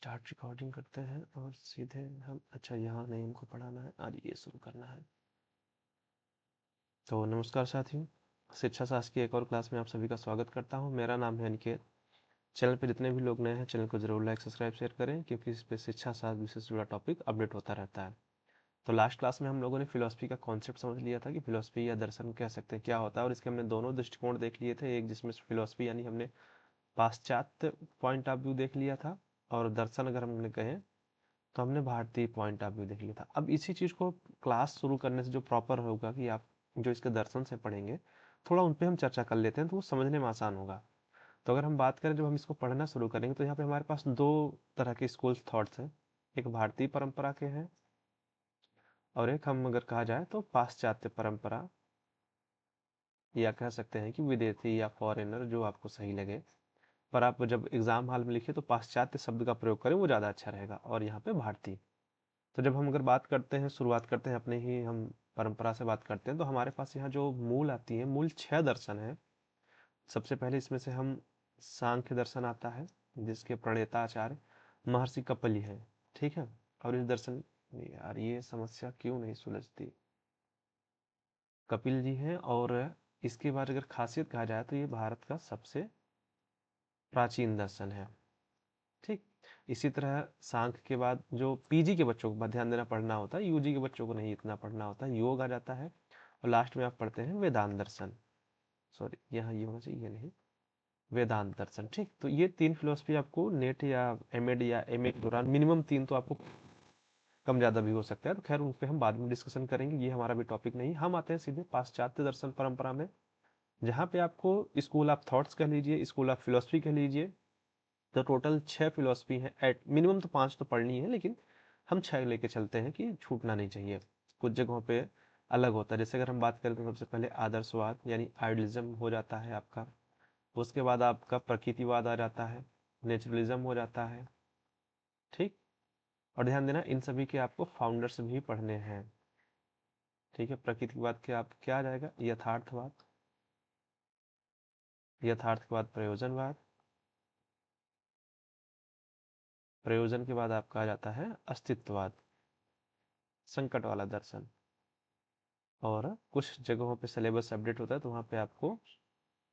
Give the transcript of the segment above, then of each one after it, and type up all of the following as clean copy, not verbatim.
Start recording करते हैं और सीधे हम अच्छा यहाँ नहीं हमको पढ़ाना है, आज ये शुरू करना है। तो नमस्कार साथियों, शिक्षा शास्त्र की एक और क्लास में आप सभी का स्वागत करता हूँ। मेरा नाम है अनिकेत। चैनल पर जितने भी लोग नए हैं चैनल को जरूर लाइक सब्सक्राइब शेयर करें, क्योंकि इस पे शिक्षा शास्त्र विषय से जुड़ा टॉपिक अपडेट होता रहता है। तो लास्ट क्लास में हम लोगों ने फिलोसफी का कॉन्सेप्ट समझ लिया था कि फिलोसफी या दर्शन कह सकते हैं क्या होता है, और इसके हमने दोनों दृष्टिकोण देख लिए थे। एक जिसमें फिलोसफी यानी हमने पाश्चात्य पॉइंट ऑफ व्यू देख लिया था, और दर्शन अगर हमने कहें तो हमने भारतीय पॉइंट ऑफ व्यू देख लिया था। अब इसी चीज को क्लास शुरू करने से जो प्रॉपर होगा कि आप जो इसके दर्शन से पढ़ेंगे, थोड़ा उन पे हम चर्चा कर लेते हैं तो वो समझने में आसान होगा। तो अगर हम बात करें जब हम इसको पढ़ना शुरू करेंगे तो यहाँ पे हमारे पास दो तरह के स्कूल थॉट्स हैं। एक भारतीय परंपरा के हैं, और एक हम अगर कहा जाए तो पाश्चात्य परंपरा, या कह सकते हैं कि विदेशी या फॉरेनर, जो आपको सही लगे। पर आप जब एग्जाम हॉल में लिखिए तो पाश्चात्य शब्द का प्रयोग करें, वो ज़्यादा अच्छा रहेगा, और यहाँ पे भारतीय। तो जब हम अगर बात करते हैं, शुरुआत करते हैं अपने ही हम परंपरा से बात करते हैं, तो हमारे पास यहाँ जो मूल आती है, मूल 6 दर्शन है। सबसे पहले इसमें से हम सांख्य दर्शन आता है, जिसके प्रणेता आचार्य महर्षि कपिल है। ठीक है। और इस दर्शन, यार ये समस्या क्यों नहीं सुलझती, कपिल जी हैं। और इसके बाद अगर खासियत कहा जाए तो ये भारत का सबसे प्राचीन दर्शन है। ठीक। इसी तरह सांख्य के बाद जो पीजी के बच्चों को ध्यान देना पढ़ना होता है, यूजी के बच्चों को नहीं इतना पढ़ना होता है, योग आ जाता है। और लास्ट में आप पढ़ते हैं वेदांत दर्शन। सॉरी, यहाँ ये होना चाहिए, ये नहीं, वेदांत दर्शन। ठीक। तो ये तीन फिलोसफी आपको नेट या एमएड या एमए के दौरान मिनिमम तीन तो आपको कम ज्यादा भी हो सकता है। तो खैर उन पे हम बाद में डिस्कशन करेंगे, ये हमारा भी टॉपिक नहीं। हम आते हैं सीधे पाश्चात्य दर्शन परंपरा में, जहाँ पे आपको स्कूल ऑफ थॉट्स कह लीजिए, स्कूल ऑफ फिलोसफी कह लीजिए। तो टोटल 6 फिलोसफी है, एट मिनिमम तो 5 तो पढ़नी है, लेकिन हम 6 लेके चलते हैं कि छूटना नहीं चाहिए। कुछ जगहों पे अलग होता है। जैसे अगर हम बात करें तो सबसे पहले आदर्शवाद यानी आइडियलिज्म हो जाता है आपका। उसके बाद आपका प्रकृतिवाद आ जाता है, नेचुरलिज्म हो जाता है। ठीक। और ध्यान देना, इन सभी के आपको फाउंडर्स भी पढ़ने हैं। ठीक है। प्रकृतिवाद के आप क्या आ जाएगा, यथार्थवाद। यथार्थ के बाद प्रयोजनवाद। प्रयोजन के बाद आपका आ जाता है अस्तित्ववाद, संकट वाला दर्शन। और कुछ जगहों पे सिलेबस अपडेट होता है तो वहाँ पे आपको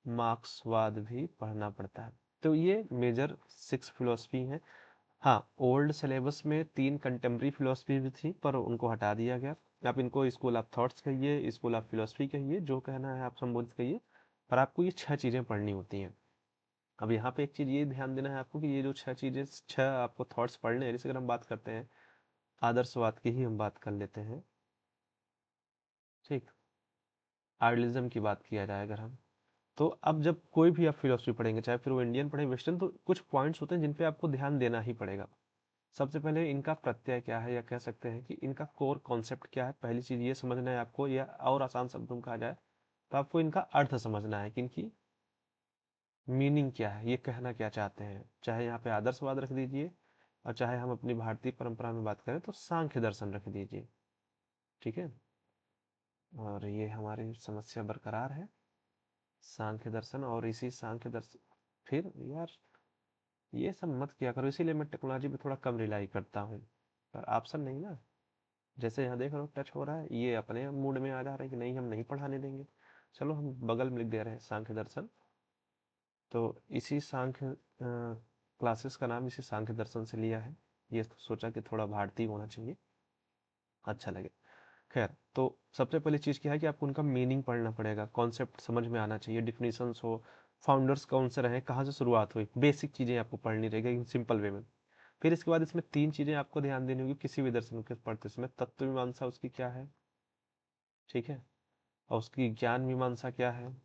मार्क्सवाद भी पढ़ना पड़ता है। तो ये मेजर 6 फिलोसफी हैं। हाँ, ओल्ड सिलेबस में 3 कंटेम्प्रेरी फिलोसफी भी थी, पर उनको हटा दिया गया। आप इनको स्कूल ऑफ थॉट्स कहिए, स्कूल ऑफ फिलोसफी कहिए, जो कहना है आप संबोधित कहिए, पर आपको ये 6 चीजें पढ़नी होती हैं। अब यहाँ पे एक चीज ये ध्यान देना है आपको कि ये जो 6 चीजें, 6 आपको थॉट्स पढ़ने हैं। जैसे अगर हम बात करते हैं आदर्शवाद की ही हम बात कर लेते हैं। ठीक। आइडियलिज्म की बात किया जाए अगर हम, तो अब जब कोई भी आप फिलोसफी पढ़ेंगे, चाहे फिर वो इंडियन पढ़े वेस्टर्न, तो कुछ पॉइंट्स होते हैं जिन पे आपको ध्यान देना ही पड़ेगा। सबसे पहले इनका प्रत्यय क्या है, या कह सकते हैं कि इनका कोर कॉन्सेप्ट क्या है। पहली चीज ये समझना है आपको, या और आसान शब्दों में कहा जाए तो आपको इनका अर्थ समझना है कि इनकी मीनिंग क्या है, ये कहना क्या चाहते हैं। चाहे यहाँ पे आदर्शवाद रख दीजिए, और चाहे हम अपनी भारतीय परंपरा में बात करें तो सांख्य दर्शन रख दीजिए। ठीक है। और ये हमारी समस्या बरकरार है, सांख्य दर्शन। और इसी सांख्य दर्शन, फिर यार ये सब मत किया करो, इसीलिए मैं टेक्नोलॉजी पे थोड़ा कम रिलाई करता हूँ। पर ऑप्शन नहीं ना, जैसे यहाँ देख रहे हो टच हो रहा है, ये अपने मूड में आ जा रहा है कि नहीं हम नहीं पढ़ाने देंगे। चलो हम बगल में लिख दे रहे हैं सांख्य दर्शन। तो इसी सांख्य क्लासेस का नाम इसी सांख्य दर्शन से लिया है। ये सोचा कि थोड़ा भारतीय होना चाहिए, अच्छा लगे। खैर, तो सबसे पहली चीज क्या है कि आपको उनका मीनिंग पढ़ना पड़ेगा, कॉन्सेप्ट समझ में आना चाहिए, डिफिनीशंस हो, फाउंडर्स कौन से रहे, कहाँ से शुरुआत हुई, बेसिक चीजें आपको पढ़नी रहेगी सिंपल वे में। फिर इसके बाद इसमें 3 चीजें आपको ध्यान देनी होगी किसी भी दर्शन के पढ़ते समय। तत्व मीमांसा उसकी क्या है, ठीक है, और उसकी ज्ञान मीमांसा क्या है,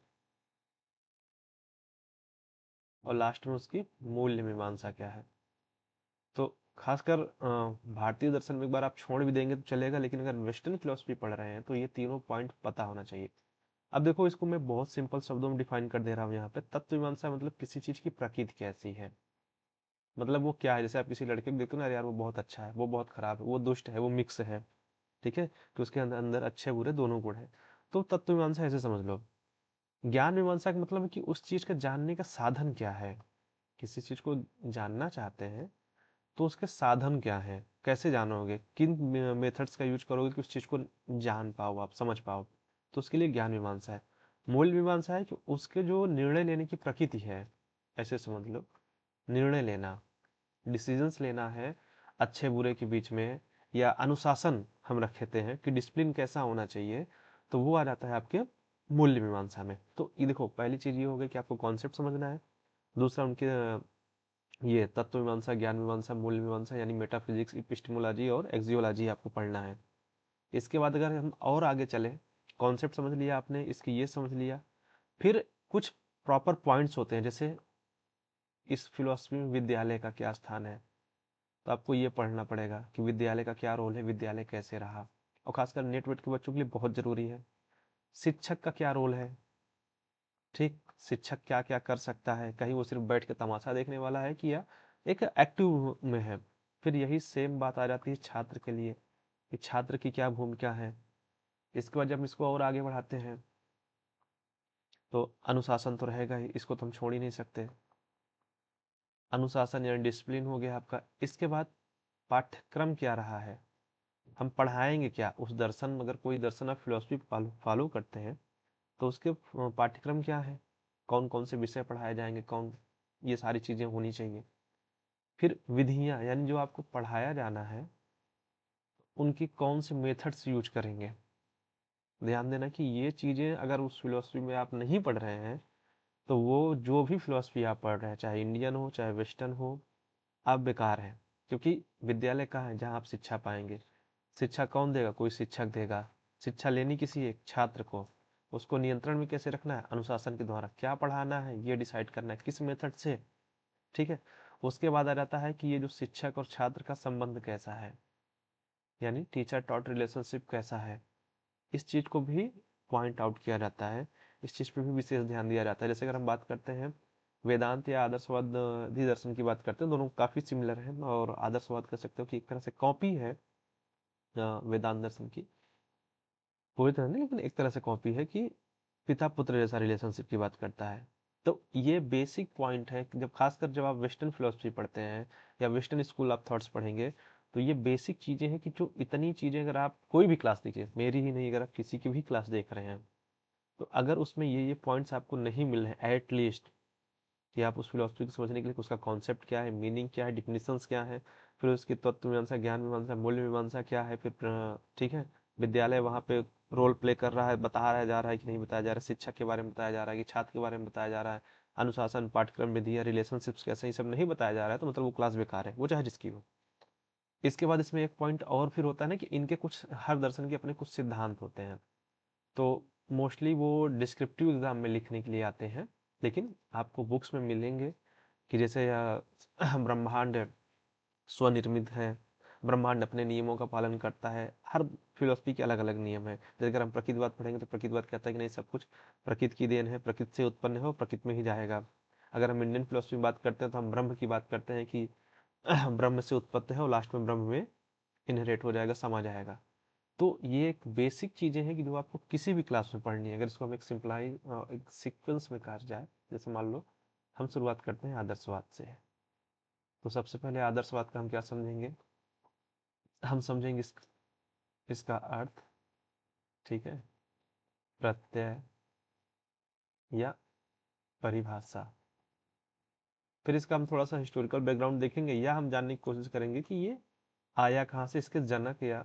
और लास्ट में उसकी मूल्य मीमांसा क्या है। तो खासकर भारतीय दर्शन में एक बार आप छोड़ भी देंगे तो चलेगा, लेकिन अगर वेस्टर्न फिलोसफी पढ़ रहे हैं तो ये तीनों पॉइंट पता होना चाहिए। अब देखो, इसको मैं बहुत सिंपल शब्दों में डिफाइन कर दे रहा हूँ यहाँ पे। तत्व मीमांसा मतलब किसी चीज की प्रकृति कैसी है, मतलब वो क्या है। जैसे आप किसी लड़के को देखते हो ना, यार वो बहुत अच्छा है, वो बहुत खराब है, वो दुष्ट है, वो मिक्स है। ठीक है। तो उसके अंदर अंदर अच्छे बुरे दोनों गुण है। तो तत्व मीमांसा ऐसे समझ लो। ज्ञान मीमांसा का मतलब है कि उस चीज का जानने का साधन क्या है। किसी चीज को जानना चाहते हैं तो उसके साधन क्या हैं, कैसे जानोगे, किन मेथड्स का यूज करोगे कि उस चीज को जान पाओ, आप समझ पाओ। तो उसके लिए ज्ञान मीमांसा है। मूल मीमांसा है कि उसके जो निर्णय लेने की प्रकृति है, ऐसे समझ लो, निर्णय लेना, डिसीजंस लेना है अच्छे बुरे के बीच में, या अनुशासन हम रखते हैं कि डिसिप्लिन कैसा होना चाहिए, तो वो आ जाता है आपके मूल्य मीमांसा में। तो ये देखो, पहली चीज ये हो गई कि आपको कॉन्सेप्ट समझना है। दूसरा उनके ये तत्व मीमांसा, ज्ञान मीमांसा, मूल्य मीमांसा, यानी मेटाफिजिक्स, इपिस्टेमोलॉजी और एक्सियोलॉजी आपको पढ़ना है। इसके बाद अगर हम और आगे चले, कॉन्सेप्ट समझ लिया आपने, इसकी ये समझ लिया, फिर कुछ प्रॉपर पॉइंट्स होते हैं, जैसे इस फिलोसफी में विद्यालय का क्या स्थान है। तो आपको ये पढ़ना पड़ेगा कि विद्यालय का क्या रोल है, विद्यालय कैसे रहा, और खासकर नेट वेट के बच्चों के लिए बहुत जरूरी है। शिक्षक का क्या रोल है, ठीक, शिक्षक क्या क्या कर सकता है, कहीं वो सिर्फ बैठ के तमाशा देखने वाला है कि या एक एक्टिव में है। फिर यही सेम बात आ जाती है छात्र के लिए, कि छात्र की क्या भूमिका है। इसके बाद जब हम इसको और आगे बढ़ाते हैं, तो अनुशासन तो रहेगा ही, इसको तो हम छोड़ ही नहीं सकते। अनुशासन यानी डिसिप्लिन हो गया आपका। इसके बाद पाठ्यक्रम क्या रहा है, हम पढ़ाएंगे क्या, उस दर्शन, अगर कोई दर्शन आप फिलोसफी फॉलो करते हैं, तो उसके पाठ्यक्रम क्या है, कौन कौन से विषय पढ़ाए जाएंगे, कौन, ये सारी चीजें होनी चाहिए। फिर विधियां, यानी जो आपको पढ़ाया जाना है, उनकी कौन से मेथड्स यूज करेंगे। ध्यान देना कि ये चीजें अगर उस फिलोसफी में आप नहीं पढ़ रहे हैं, तो वो जो भी फिलोसफी आप पढ़ रहे हैं, चाहे इंडियन हो चाहे वेस्टर्न हो, आप बेकार हैं। क्योंकि विद्यालय कहाँ है जहाँ आप शिक्षा पाएंगे। शिक्षा कौन देगा, कोई शिक्षक देगा। शिक्षा लेनी किसी एक छात्र को, उसको नियंत्रण में कैसे रखना है, अनुशासन के द्वारा क्या पढ़ाना है ये डिसाइड करना है, किस मेथड से, ठीक है। उसके बाद आ जाता है कि ये जो शिक्षक और छात्र का संबंध कैसा है, यानी टीचर टॉट रिलेशनशिप कैसा है। इस चीज को भी पॉइंट आउट किया जाता है, इस चीज पे भी विशेष ध्यान दिया जाता है। जैसे अगर हम बात करते हैं वेदांत या आदर्शवाद दर्शन की बात करते हैं, दोनों काफी सिमिलर है, और आदर्शवाद कह सकते हो कि एक तरह से कॉपी है वेदांत दर्शन की। पूरी तरह नहीं, लेकिन एक तरह से कॉपी है कि पिता पुत्र जैसा रिलेशनशिप की बात करता है। तो ये बेसिक पॉइंट है कि जब खासकर जब आप वेस्टर्न फिलोसफी पढ़ते हैं या वेस्टर्न स्कूल ऑफ थॉट्स पढ़ेंगे, तो ये बेसिक चीजें हैं कि जो इतनी चीजें अगर आप कोई भी क्लास देखिए, मेरी ही नहीं, अगर आप किसी की भी क्लास देख रहे हैं, तो अगर उसमें ये पॉइंट्स आपको नहीं मिल रहे हैं एटलीस्ट, कि आप उस फिलोसफी को समझने के लिए उसका कॉन्सेप्ट क्या है, मीनिंग क्या है, डिफिनेशंस क्या है, फिर उसकी तत्व मीमांसा, ज्ञान मीमांसा, मूल्य मीमांसा क्या है, फिर ठीक है, विद्यालय वहाँ पे रोल प्ले कर रहा है, बता रहा जा रहा है कि नहीं बताया जा रहा है, शिक्षक के बारे में बताया जा रहा है कि छात्र के बारे में बताया जा रहा है, अनुशासन, पाठ्यक्रम, विधियां, रिलेशनशिप्स कैसे, ये सब नहीं बताया जा रहा है, तो मतलब वो क्लास बेकार है, वो चाहे जिसकी हो। इसके बाद इसमें एक पॉइंट और फिर होता है ना कि इनके कुछ, हर दर्शन के अपने कुछ सिद्धांत होते हैं। तो मोस्टली वो डिस्क्रिप्टिव एग्जाम में लिखने के लिए आते हैं, लेकिन आपको बुक्स में मिलेंगे कि जैसे ब्रह्मांड स्वनिर्मित है, ब्रह्मांड अपने नियमों का पालन करता है। हर फिलोसफी के अलग अलग नियम है। जैसे अगर हम प्रकृतिवाद पढ़ेंगे, तो प्रकृतिवाद कहता है कि नहीं, सब कुछ प्रकृति की देन है, प्रकृति से उत्पन्न है, प्रकृति में ही जाएगा। अगर हम इंडियन फिलोसफी में बात करते हैं, तो हम ब्रह्म की बात करते हैं कि ब्रह्म से उत्पत्ति है और लास्ट में ब्रह्म में इनहेरेट हो जाएगा, समा जाएगा। तो ये एक बेसिक चीजें हैं कि जो आपको किसी भी क्लास में पढ़नी है। अगर इसको हम एक सिंपलाई, एक सीक्वेंस में कहा जाए, जैसे मान लो हम शुरुआत करते हैं आदर्शवाद से, तो सबसे पहले आदर्शवाद का हम क्या समझेंगे, हम समझेंगे इसका अर्थ, ठीक है, प्रत्यय या परिभाषा। फिर इसका हम थोड़ा सा हिस्टोरिकल बैकग्राउंड देखेंगे, या हम जानने की कोशिश करेंगे कि ये आया कहाँ से, इसके जनक या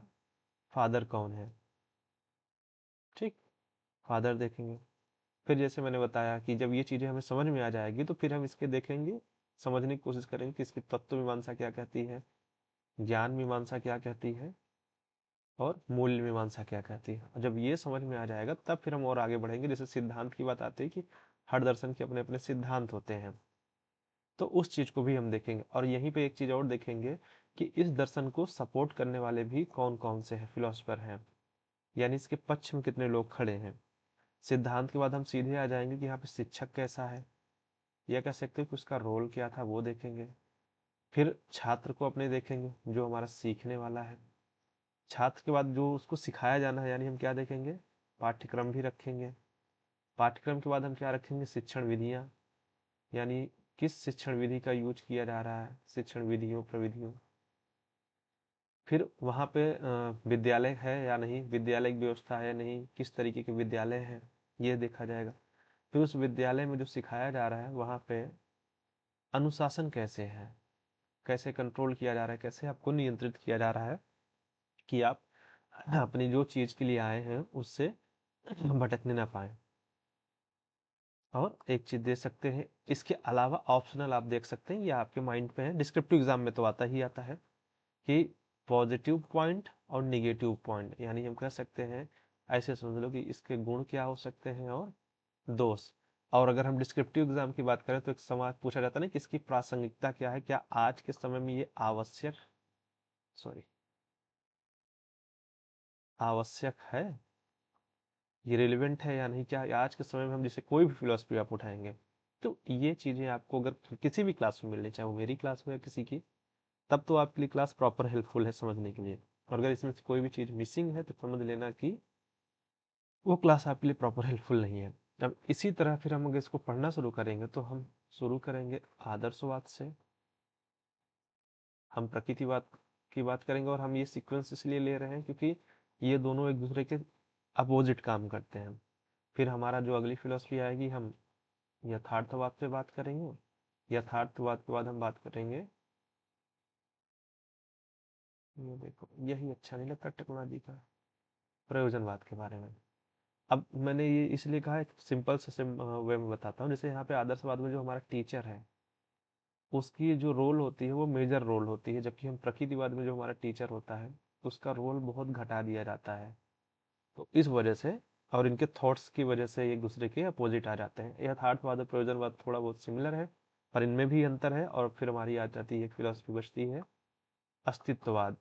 फादर कौन है, ठीक, फादर देखेंगे। फिर जैसे मैंने बताया कि जब ये चीजें हमें समझ में आ जाएगी, तो फिर हम इसके देखेंगे, समझने की कोशिश करेंगे कि इसकी तत्व मीमांसा क्या कहती है, ज्ञान मीमांसा क्या कहती है, और मूल्य मीमांसा क्या कहती है। और जब ये समझ में आ जाएगा, तब फिर हम और आगे बढ़ेंगे। जैसे सिद्धांत की बात आती है कि हर दर्शन के अपने अपने सिद्धांत होते हैं, तो उस चीज को भी हम देखेंगे। और यहीं पे एक चीज और देखेंगे कि इस दर्शन को सपोर्ट करने वाले भी कौन कौन से हैं, फिलोसफर हैं, यानी इसके पक्ष में कितने लोग खड़े हैं। सिद्धांत के बाद हम सीधे आ जाएंगे कि यहाँ पे शिक्षक कैसा है, या कह सकते हैं कि उसका रोल क्या था, वो देखेंगे। फिर छात्र को अपने देखेंगे, जो हमारा सीखने वाला है। छात्र के बाद जो उसको सिखाया जाना है, यानी हम क्या देखेंगे, पाठ्यक्रम भी रखेंगे। पाठ्यक्रम के बाद हम क्या रखेंगे, शिक्षण विधियां, यानी किस शिक्षण विधि का यूज किया जा रहा है, शिक्षण विधियों प्रविधियों। फिर वहाँ पे विद्यालय है या नहीं, विद्यालय की व्यवस्था है या नहीं, किस तरीके के विद्यालय हैं, ये देखा जाएगा। फिर उस विद्यालय में जो सिखाया जा रहा है वहाँ पे अनुशासन कैसे है, कैसे कंट्रोल किया जा रहा है, कैसे आपको नियंत्रित किया जा रहा है कि आप अपनी जो चीज के लिए आए हैं उससे भटकने ना पाए। और एक चीज दे सकते हैं, इसके अलावा ऑप्शनल आप देख सकते हैं, ये आपके माइंड पे है, डिस्क्रिप्टिव एग्जाम में तो आता ही आता है कि पॉजिटिव पॉइंट और निगेटिव पॉइंट, यानी हम कह सकते हैं, ऐसे समझ लो कि इसके गुण क्या हो सकते हैं और दोष। और अगर हम डिस्क्रिप्टिव एग्जाम की बात करें तो एक सवाल पूछा जाता है ना कि इसकी प्रासंगिकता क्या है, क्या आज के समय में ये आवश्यक, सॉरी, आवश्यक है, ये रिलेवेंट है या नहीं, क्या आज के समय में हम जैसे कोई भी फिलोसफी आप उठाएंगे तो ये चीजें आपको अगर किसी भी क्लास में मिलनी, चाहे वो मेरी क्लास हो या किसी की, तब तो आपके लिए क्लास प्रॉपर हेल्पफुल है समझने के लिए। और अगर इसमें से कोई भी चीज मिसिंग है तो समझ लेना कि वो क्लास आपके लिए प्रॉपर हेल्पफुल नहीं है। अब इसी तरह फिर हम अगर इसको पढ़ना शुरू करेंगे तो हम शुरू करेंगे आदर्शवाद से, हम प्रकृतिवाद की बात करेंगे। और हम ये सीक्वेंस इसलिए ले रहे हैं क्योंकि ये दोनों एक दूसरे के अपोजिट काम करते हैं। फिर हमारा जो अगली फिलोसफी आएगी, हम यथार्थवाद पे बात करेंगे। यथार्थवाद के बाद हम बात करेंगे, ये देखो यही अच्छा नहीं लगता टेक्नोलॉजी का, प्रयोजनवाद के बारे में। अब मैंने ये इसलिए कहा है, सिंपल से वे में बताता हूँ। जैसे यहाँ पे आदर्शवाद में जो हमारा टीचर है उसकी जो रोल होती है वो मेजर रोल होती है, जबकि हम प्रकृतिवाद में जो हमारा टीचर होता है उसका रोल बहुत घटा दिया जाता है। तो इस वजह से और इनके थॉट्स की वजह से एक दूसरे के अपोजिट आ जाते हैं। यथार्थवाद और प्रयोजनवाद थोड़ा बहुत सिमिलर है पर इनमें भी अंतर है। और फिर हमारी आ जाती है एक फिलोसफी बचती है अस्तित्ववाद।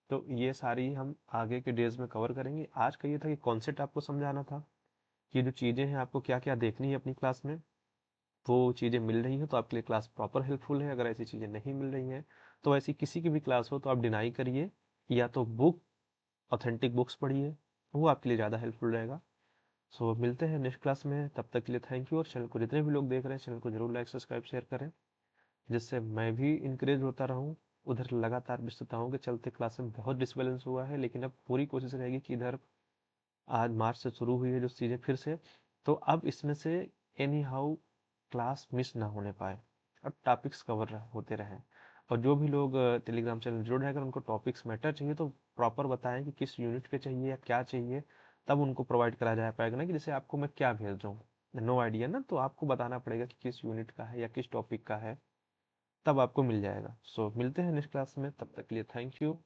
तो ये सारी हम आगे के डेज में कवर करेंगे। आज का ये था कि कॉन्सेप्ट आपको समझाना था कि जो चीज़ें हैं आपको क्या क्या देखनी है अपनी क्लास में, वो चीज़ें मिल रही हैं तो आपके लिए क्लास प्रॉपर हेल्पफुल है। अगर ऐसी चीज़ें नहीं मिल रही हैं तो ऐसी किसी की भी क्लास हो तो आप डिनाई करिए, या तो बुक, ऑथेंटिक बुक्स पढ़िए, वो आपके लिए ज़्यादा हेल्पफुल रहेगा। सो मिलते हैं नेक्स्ट क्लास में, तब तक के लिए थैंक यू। और चैनल को जितने भी लोग देख रहे हैं चैनल को जरूर लाइक सब्सक्राइब शेयर करें, जिससे मैं भी इंकरेज होता रहूं। उधर लगातार व्यस्तताओं के चलते क्लास में बहुत डिसबैलेंस हुआ है, लेकिन अब पूरी कोशिश रहेगी कि इधर आज मार्च से शुरू हुई है जो चीज़ें फिर से, तो अब इसमें से एनी हाउ क्लास मिस ना होने पाए, अब टॉपिक्स कवर होते रहें। और जो भी लोग टेलीग्राम चैनल जुड़ रहे, अगर उनको टॉपिक्स मैटर चाहिए तो प्रॉपर बताएं कि किस यूनिट पे चाहिए या क्या चाहिए, तब उनको प्रोवाइड करा जा पाएगा ना कि जैसे आपको मैं क्या भेज दूँ, नो आइडिया ना, तो आपको बताना पड़ेगा कि किस यूनिट का है या किस टॉपिक का है, तब आपको मिल जाएगा। सो मिलते हैं नेक्स्ट क्लास में, तब तक के लिए थैंक यू।